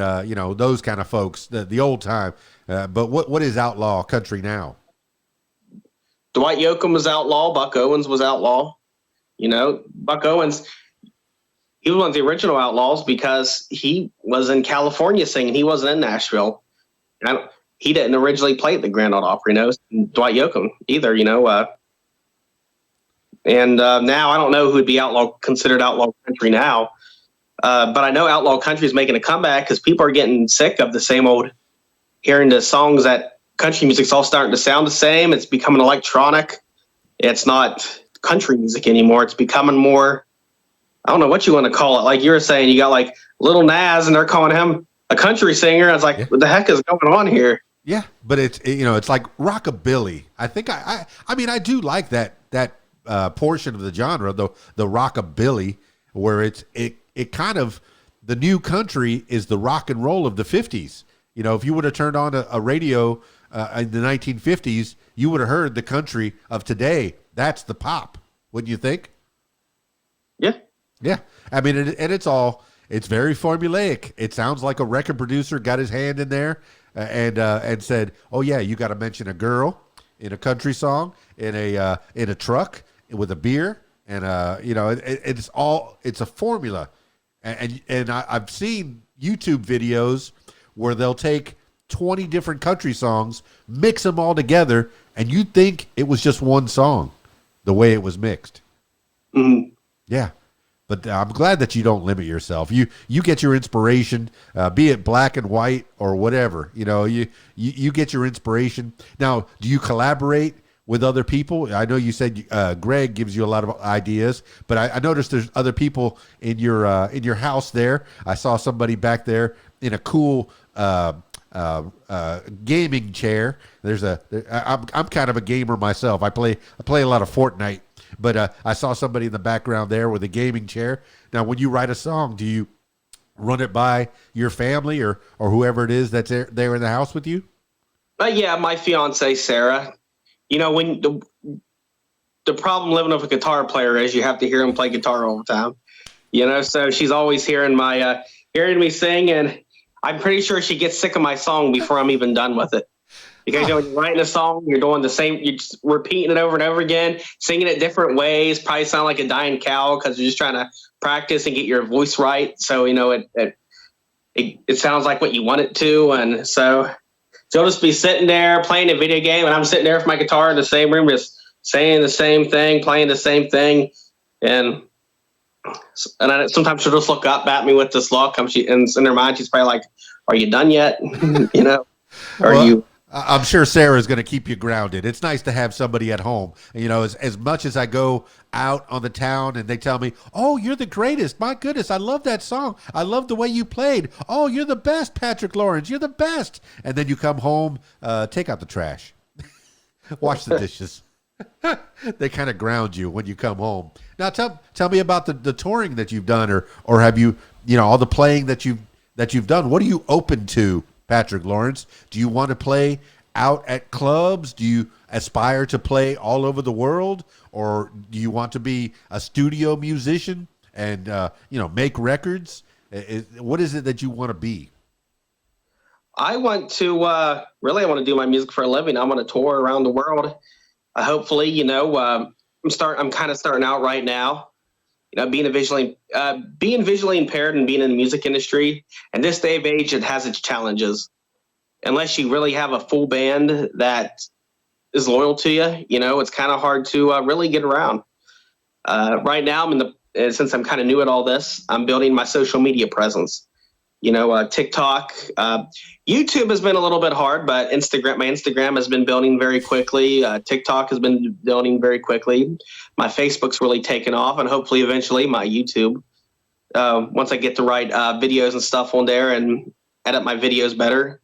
those kind of folks, the old time. But what is outlaw country now? Dwight Yoakam was outlaw. Buck Owens was outlaw. Buck Owens, he was one of the original outlaws because he was in California singing. He wasn't in Nashville. He didn't originally play at the Grand Ole Opry, Dwight Yoakam either, And now I don't know who would be considered outlaw country now. But I know outlaw country is making a comeback because people are getting sick of the same old, hearing the songs that country music's all starting to sound the same. It's becoming electronic. It's not country music anymore. It's becoming more, I don't know what you want to call it. Like you were saying, you got like Lil Nas and they're calling him a country singer. I was like, What the heck is going on here? Yeah, but it's like rockabilly. I think I mean, I do like that portion of the genre, the rockabilly, where it kind of, the new country is the rock and roll of the 50s. If you would have turned on a radio in the 1950s, you would have heard the country of today. That's the pop, wouldn't you think? Yeah. Yeah. I mean, it's very formulaic. It sounds like a record producer got his hand in there and said, oh yeah, you got to mention a girl in a country song, in a truck with a beer. And, it's a formula. And I've seen YouTube videos where they'll take 20 different country songs, mix them all together, and you'd think it was just one song, the way it was mixed. Mm-hmm. Yeah. But I'm glad that you don't limit yourself. You get your inspiration, be it black and white or whatever. You get your inspiration. Now, do you collaborate with other people? I know you said Greg gives you a lot of ideas, but I noticed there's other people in your house there. I saw somebody back there in a cool gaming chair. I'm kind of a gamer myself. I play a lot of Fortnite, but I saw somebody in the background there with a gaming chair. Now, when you write a song, do you run it by your family or whoever it is that's there in the house with you? Yeah, my fiance Sarah. When the problem living with a guitar player is you have to hear him play guitar all the time. So she's always hearing me sing, and I'm pretty sure she gets sick of my song before I'm even done with it. Because when you're writing a song, you're doing the same, you're just repeating it over and over again, singing it different ways, probably sound like a dying cow because you're just trying to practice and get your voice right. So, it sounds like what you want it to. And so she'll just be sitting there playing a video game, and I'm sitting there with my guitar in the same room, just saying the same thing, playing the same thing. And And sometimes she'll just look up at me with this look. And in her mind, she's probably like, "Are you done yet?" you know, are Well, you? I'm sure Sarah's going to keep you grounded. It's nice to have somebody at home. You know, as much as I go out on the town and they tell me, "Oh, you're the greatest. My goodness, I love that song. I love the way you played. Oh, you're the best, Patrick Lawrence. You're the best." And then you come home, take out the trash, wash the dishes. They kind of ground you when you come home. Now tell me about the touring that you've done, or have you all the playing that you've done. What are you open to, Patrick Lawrence? Do you want to play out at clubs? Do you aspire to play all over the world, or do you want to be a studio musician and make records? What is it that you want to be? I want to really. I want to do my music for a living. I want to tour around the world. Hopefully, I'm kind of starting out right now. Being visually impaired and being in the music industry, and this day of age, it has its challenges. Unless you really have a full band that is loyal to you, it's kind of hard to really get around. Right now, since I'm kind of new at all this, I'm building my social media presence. TikTok, YouTube has been a little bit hard, but my Instagram has been building very quickly. TikTok has been building very quickly. My Facebook's really taken off, and hopefully eventually my YouTube, once I get the right videos and stuff on there and edit my videos better,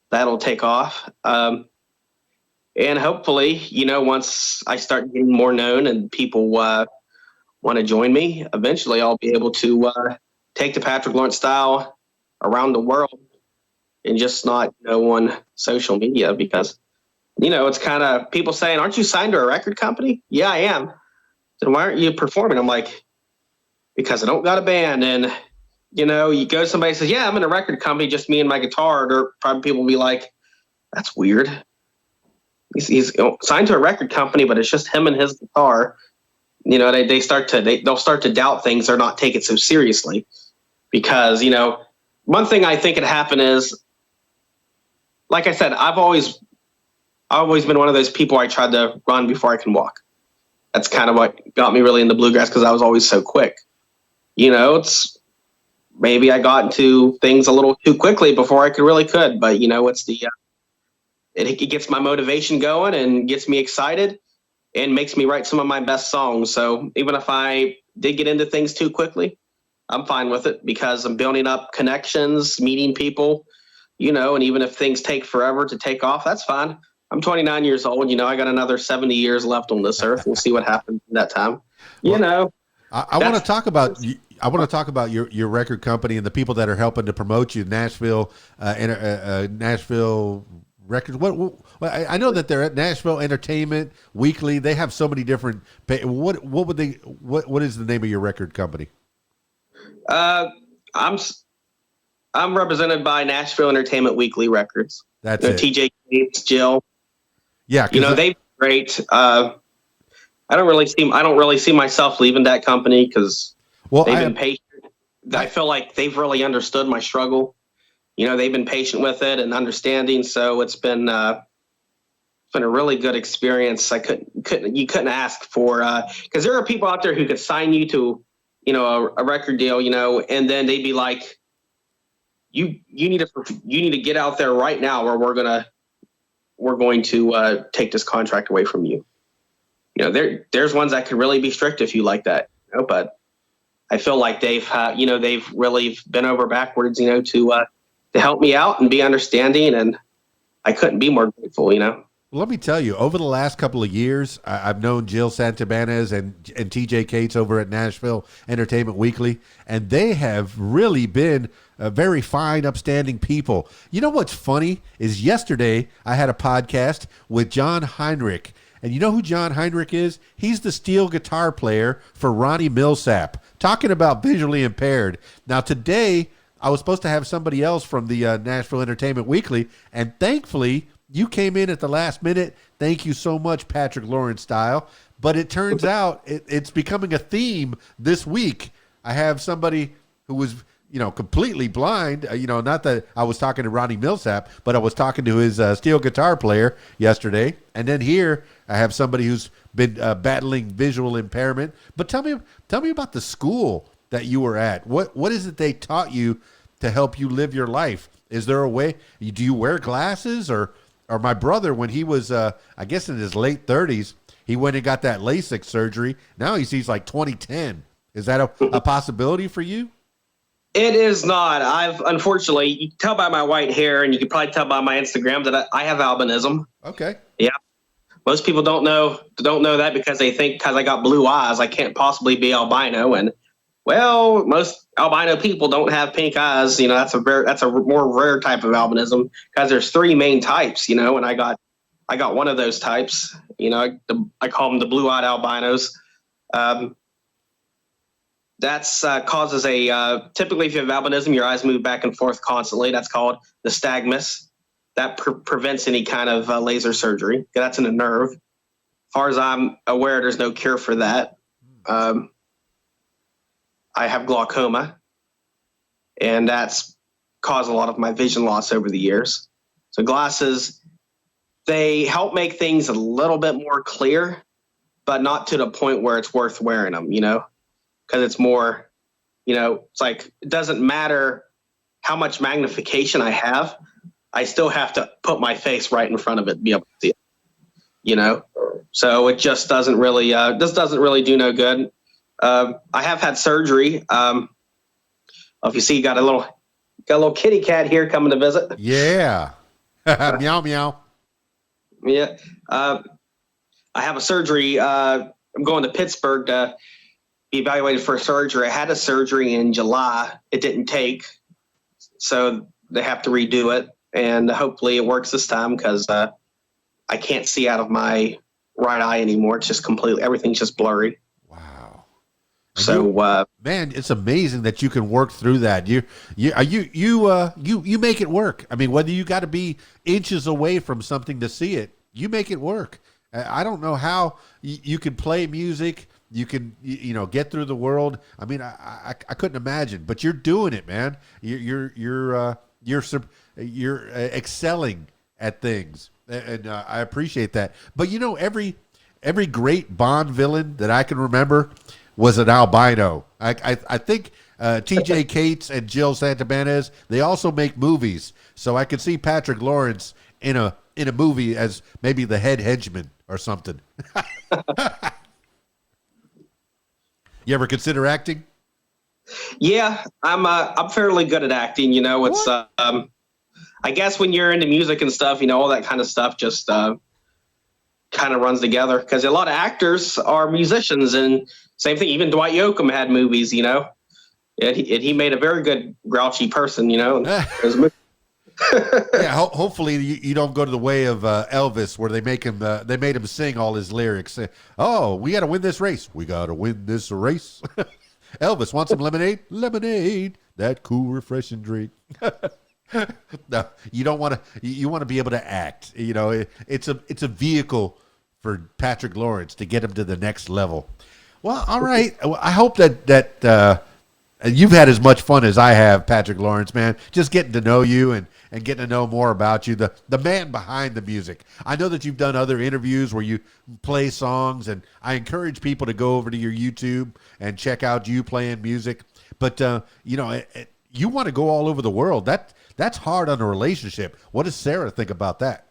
that'll take off. And hopefully, once I start getting more known and people want to join me, eventually I'll be able to take the Patrick Lawrence style around the world and just not on social media, because it's kind of people saying, "Aren't you signed to a record company?" Yeah, I am. Then why aren't you performing? I'm like, because I don't got a band. And you go to somebody and says, "Yeah, I'm in a record company, just me and my guitar," or probably people will be like, "That's weird. He's signed to a record company, but it's just him and his guitar." They'll start to doubt things. They're not taking it so seriously, because one thing I think could happen is, like I said, I've always been one of those people I tried to run before I can walk. That's kind of what got me really into bluegrass, because I was always so quick. It's maybe I got into things a little too quickly before I could, but it's it gets my motivation going and gets me excited and makes me write some of my best songs. So even if I did get into things too quickly, I'm fine with it, because I'm building up connections, meeting people, and even if things take forever to take off, that's fine. I'm 29 years old. I got another 70 years left on this earth. We'll see what happens in that time. I want to talk about your record company and the people that are helping to promote you, Nashville Records. I know that they're at Nashville Entertainment Weekly. They have so many different. What is the name of your record company? I'm represented by Nashville Entertainment Weekly Records. That's it. TJ Gates, Jill. Yeah, they've been great. I don't really see myself leaving that company, because they've been patient. I feel like they've really understood my struggle. They've been patient with it and understanding. So it's been a really good experience. You couldn't ask for, because there are people out there who could sign you to, a record deal, and then they'd be like, you need to get out there right now, or we're going to take this contract away from you. There's ones that could really be strict if you like that, but I feel like they've really been over backwards, to help me out and be understanding. And I couldn't be more grateful, Let me tell you, over the last couple of years, I've known Jill Santabanez and TJ Cates over at Nashville Entertainment Weekly, and they have really been very fine, upstanding people. You know what's funny is yesterday I had a podcast with John Heinrich, and you know who John Heinrich is? He's the steel guitar player for Ronnie Millsap, talking about visually impaired. Now today, I was supposed to have somebody else from the Nashville Entertainment Weekly, and thankfully, you came in at the last minute. Thank you so much, Patrick Lawrence style. But it turns out it's becoming a theme this week. I have somebody who was completely blind. Not that I was talking to Ronnie Millsap, but I was talking to his steel guitar player yesterday. And then here I have somebody who's been battling visual impairment. But tell me about the school that you were at. What is it they taught you to help you live your life? Is there a way? Do you wear glasses? Or my brother, when he was, I guess in his late 30s, he went and got that LASIK surgery. Now he sees like 20/10. Is that a possibility for you? It is not. Unfortunately, you can tell by my white hair, and you can probably tell by my Instagram that I have albinism. Okay. Yeah. Most people don't know that because they think because I got blue eyes, I can't possibly be albino. And well, most albino people don't have pink eyes. That's a more rare type of albinism because there's 3 main types. And I got one of those types. I call them the blue-eyed albinos. That's causes typically if you have albinism, your eyes move back and forth constantly. That's called nystagmus. That prevents any kind of laser surgery. That's in a nerve. As far as I'm aware, there's no cure for that. I have glaucoma, and that's caused a lot of my vision loss over the years. So glasses, they help make things a little bit more clear, but not to the point where it's worth wearing them, because it's more, it's like it doesn't matter how much magnification I have. I still have to put my face right in front of it to be able to see it, So it just doesn't really do no good. I have had surgery. If you see, you got a little kitty cat here coming to visit. Yeah. Meow, meow. Yeah. I have a surgery. I'm going to Pittsburgh to be evaluated for surgery. I had a surgery in July. It didn't take, so they have to redo it. And hopefully it works this time because I can't see out of my right eye anymore. It's just everything's just blurry. Wow. So, man, it's amazing that you can work through that. You make it work. I mean, whether you got to be inches away from something to see it, you make it work. I don't know how you can play music. You can, get through the world. I mean, I couldn't imagine, but you're doing it, man. You're excelling at things, and I appreciate that. But every great Bond villain that I can remember was an albino. I think T.J. Cates and Jill Santabanez, they also make movies, so I could see Patrick Lawrence in a movie as maybe the head henchman or something. You ever consider acting? Yeah, I'm fairly good at acting. It's I guess when you're into music and stuff, all that kind of stuff just kind of runs together because a lot of actors are musicians, and same thing. Even Dwight Yoakam had movies, and he made a very good grouchy person, Yeah, hopefully you don't go to the way of Elvis, where they made him sing all his lyrics. Oh, we got to win this race. We got to win this race. Elvis, want some lemonade? Lemonade, that cool, refreshing drink. No, you don't want to. You want to be able to act. It's a vehicle for Patrick Lawrence to get him to the next level. Well, all right. I hope that you've had as much fun as I have, Patrick Lawrence, man. Just getting to know you and getting to know more about you, the man behind the music. I know that you've done other interviews where you play songs, and I encourage people to go over to your YouTube and check out you playing music. But you want to go all over the world. That's hard on a relationship. What does Sarah think about that?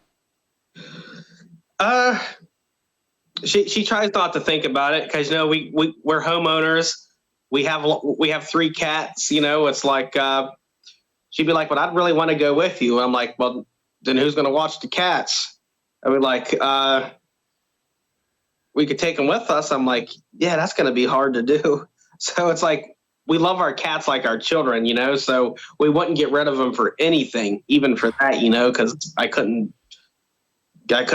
She tries not to think about it because we're homeowners. We have 3 cats. It's like she'd be like, "Well, I'd really want to go with you." And I'm like, "Well, then who's going to watch the cats?" I mean, like, we could take them with us. I'm like, "Yeah, that's going to be hard to do." So it's like we love our cats like our children, So we wouldn't get rid of them for anything, even for that, because I couldn't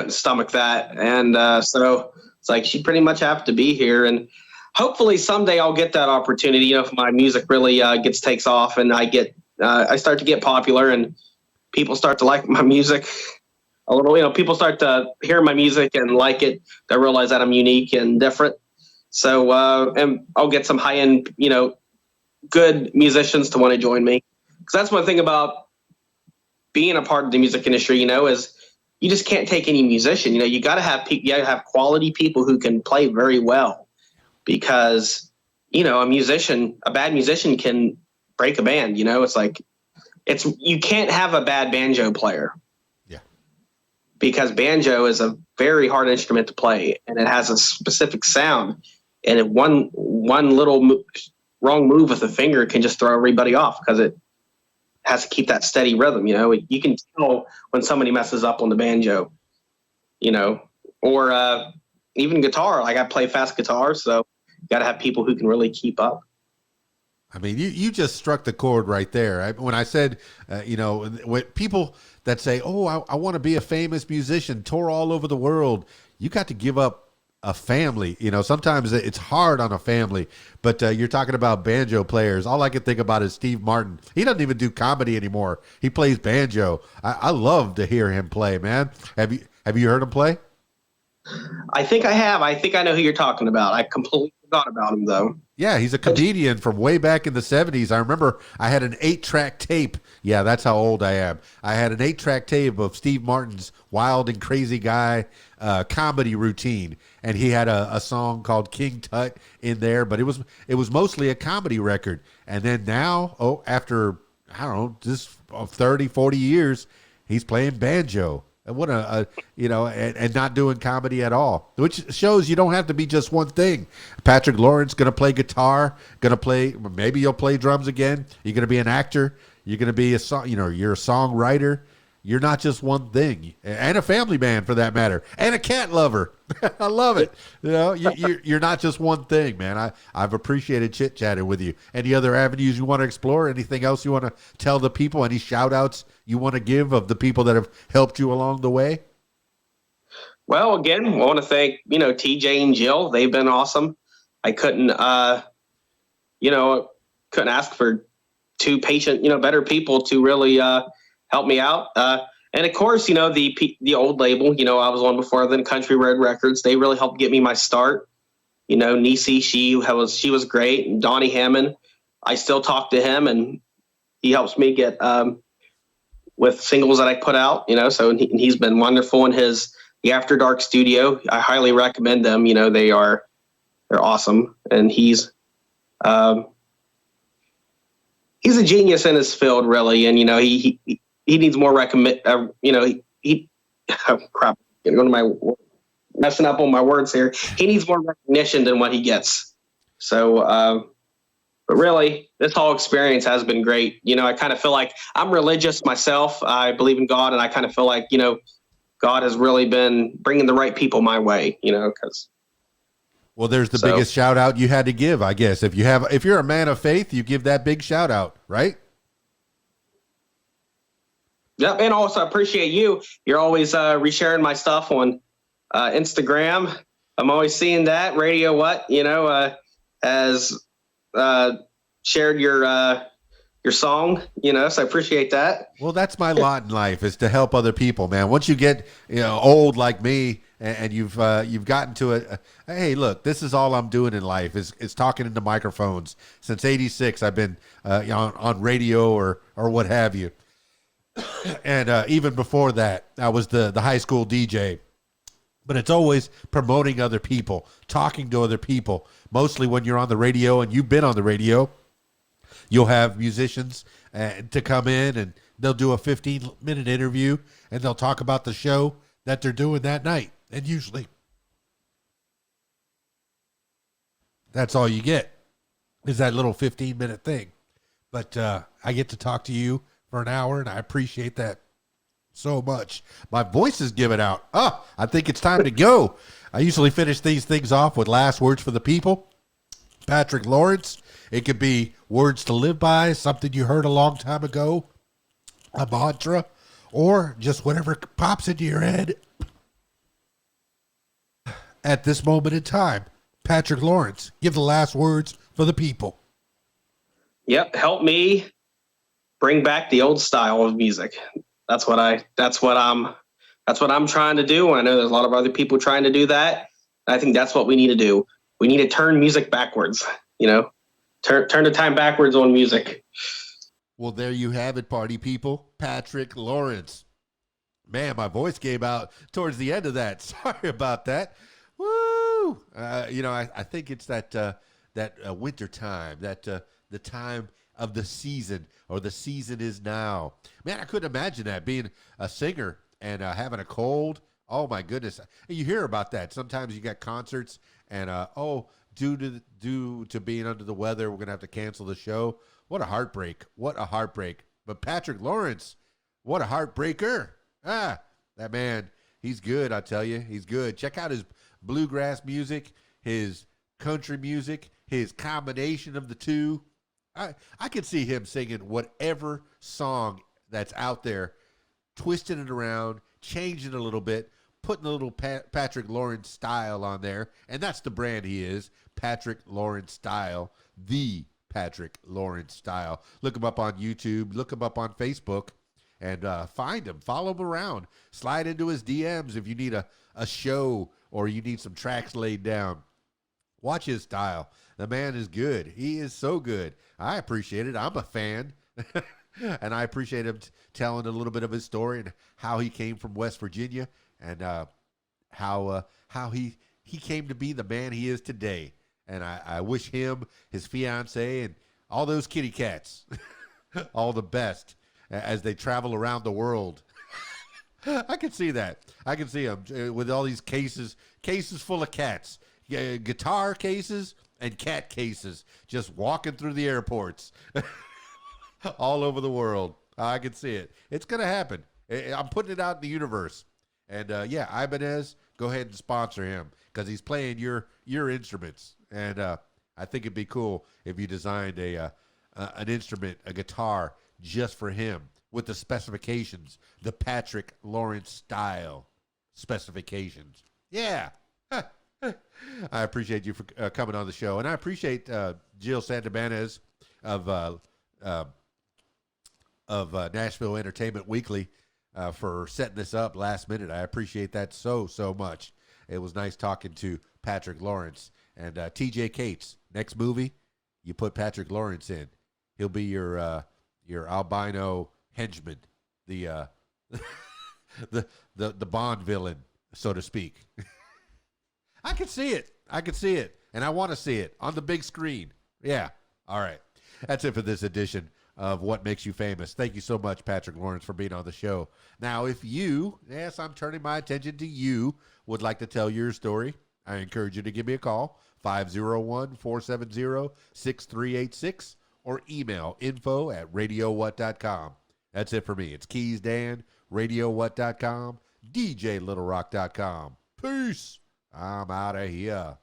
stomach that. And so it's like she pretty much have to be here. And hopefully someday I'll get that opportunity. If my music really takes off and I start to get popular and people start to like my music a little. People start to hear my music and like it. They realize that I'm unique and different. So and I'll get some high end good musicians to want to join me. Because that's one thing about being a part of the music industry, is you just can't take any musician. You got to have people, you got to have quality people who can play very well, because, a bad musician can break a band. It's like, you can't have a bad banjo player. Yeah. Because banjo is a very hard instrument to play, and it has a specific sound, and if one little wrong move with a finger can just throw everybody off, because it has to keep that steady rhythm. You can tell when somebody messes up on the banjo, or even guitar. Like, I play fast guitar, so you got to have people who can really keep up. I mean, you just struck the chord right there. When I said, with people that say, oh, I want to be a famous musician, tour all over the world, you got to give up a family. Sometimes it's hard on a family, but you're talking about banjo players. All I can think about is Steve Martin. He doesn't even do comedy anymore. He plays banjo. I love to hear him play, man. Have you heard him play? I think I have. I think I know who you're talking about. I completely forgot about him, though. Yeah, he's a comedian from way back in the 70s. I remember I had an 8-track tape. Yeah, that's how old I am. I had an 8-track tape of Steve Martin's Wild and Crazy Guy comedy routine, and he had a song called King Tut in there, but it was mostly a comedy record. And then now, after, I don't know, just 30, 40 years, he's playing banjo. And what and not doing comedy at all, which shows you don't have to be just one thing. Patrick Lawrence going to play guitar, maybe you'll play drums again. You're going to be an actor. You're going to be you're a songwriter. You're not just one thing, and a family man for that matter, and a cat lover. I love it. You're not just one thing, man. I've appreciated chit chatting with you. Any other avenues you want to explore? Anything else you want to tell the people? Any shout outs you want to give of the people that have helped you along the way? Well, again, I want to thank, TJ and Jill. They've been awesome. I couldn't ask for two patient, better people to really help me out. And of course, the old label, I was on before then, Country Road Records. They really helped get me my start. Nisi, she was great. And Donnie Hammond, I still talk to him, and he helps me get with singles that I put out. So he's been wonderful in the After Dark studio. I highly recommend them. They're awesome, and he's a genius in his field, really. And he needs more crap, messing up on my words here. He needs more recognition than what he gets. So, but really, this whole experience has been great. I kind of feel like I'm religious myself. I believe in God, and I kind of feel like, God has really been bringing the right people my way, because. Well, there's the biggest shout out you had to give, I guess. If you're a man of faith, you give that big shout out, right? Yep, and also I appreciate you. You're always resharing my stuff on Instagram. I'm always seeing that. Radio What, has shared your song, so I appreciate that. Well, that's my lot in life, is to help other people, man. Once you get old like me, and you've gotten to it, hey, look, this is all I'm doing in life is talking into microphones. Since '86, I've been on radio or what have you. And even before that, I was the high school DJ. But it's always promoting other people, talking to other people. Mostly when you're on the radio, and you've been on the radio, you'll have musicians to come in, and they'll do a 15-minute interview, and they'll talk about the show that they're doing that night. And usually that's all you get is that little 15-minute thing. But I get to talk to you for an hour, and I appreciate that so much. My voice is giving out. I think it's time to go. I usually finish these things off with last words for the people. Patrick Lawrence, it could be words to live by, something you heard a long time ago, a mantra, or just whatever pops into your head at this moment in time. Patrick Lawrence, give the last words for the people. Yep, help me bring back the old style of music. That's what I'm trying to do. I know there's a lot of other people trying to do that. I think that's what we need to do. We need to turn music backwards, turn the time backwards on music. Well, there you have it, party people. Patrick Lawrence. Man, my voice came out towards the end of that. Sorry about that. Woo! I think it's that winter time, the time of the season, or the season is now. Man, I couldn't imagine that, being a singer and having a cold. Oh my goodness! You hear about that. Sometimes you got concerts, and due to being under the weather, we're gonna have to cancel the show. What a heartbreak! What a heartbreak! But Patrick Lawrence, what a heartbreaker! That man, he's good. I tell you, he's good. Check out his bluegrass music, his country music, his combination of the two. I could see him singing whatever song that's out there, twisting it around, changing it a little bit, putting a little Patrick Lawrence style on there. And that's the brand he is, Patrick Lawrence style, the Patrick Lawrence style. Look him up on YouTube, look him up on Facebook, and find him, follow him around, slide into his DMs if you need a show or you need some tracks laid down. Watch his style. The man is good. He is so good. I appreciate it. I'm a fan. And I appreciate him telling a little bit of his story and how he came from West Virginia, and how he came to be the man he is today. And I wish him, his fiance, and all those kitty cats all the best as they travel around the world. I can see that. I can see him with all these cases full of cats, guitar cases and cat cases, just walking through the airports all over the world. I can see it. It's going to happen. I'm putting it out in the universe. And Ibanez, go ahead and sponsor him, because he's playing your instruments. And I think it'd be cool if you designed an instrument, a guitar, just for him, with the specifications, the Patrick Lawrence style specifications. Yeah. I appreciate you for coming on the show. And I appreciate Jill Santabanez of Nashville Entertainment Weekly for setting this up last minute. I appreciate that so much. It was nice talking to Patrick Lawrence. And TJ Cates, next movie, you put Patrick Lawrence in. He'll be your albino henchman, the Bond villain, so to speak. I can see it. And I want to see it on the big screen. Yeah. All right. That's it for this edition of What Makes You Famous. Thank you so much, Patrick Lawrence, for being on the show. Now, if you, yes, I'm turning my attention to you, would like to tell your story, I encourage you to give me a call, 501-470-6386, or email info@radiowhat.com. That's it for me. It's Keys Dan, radiowhat.com, djlittlerock.com. Peace. I'm out of here.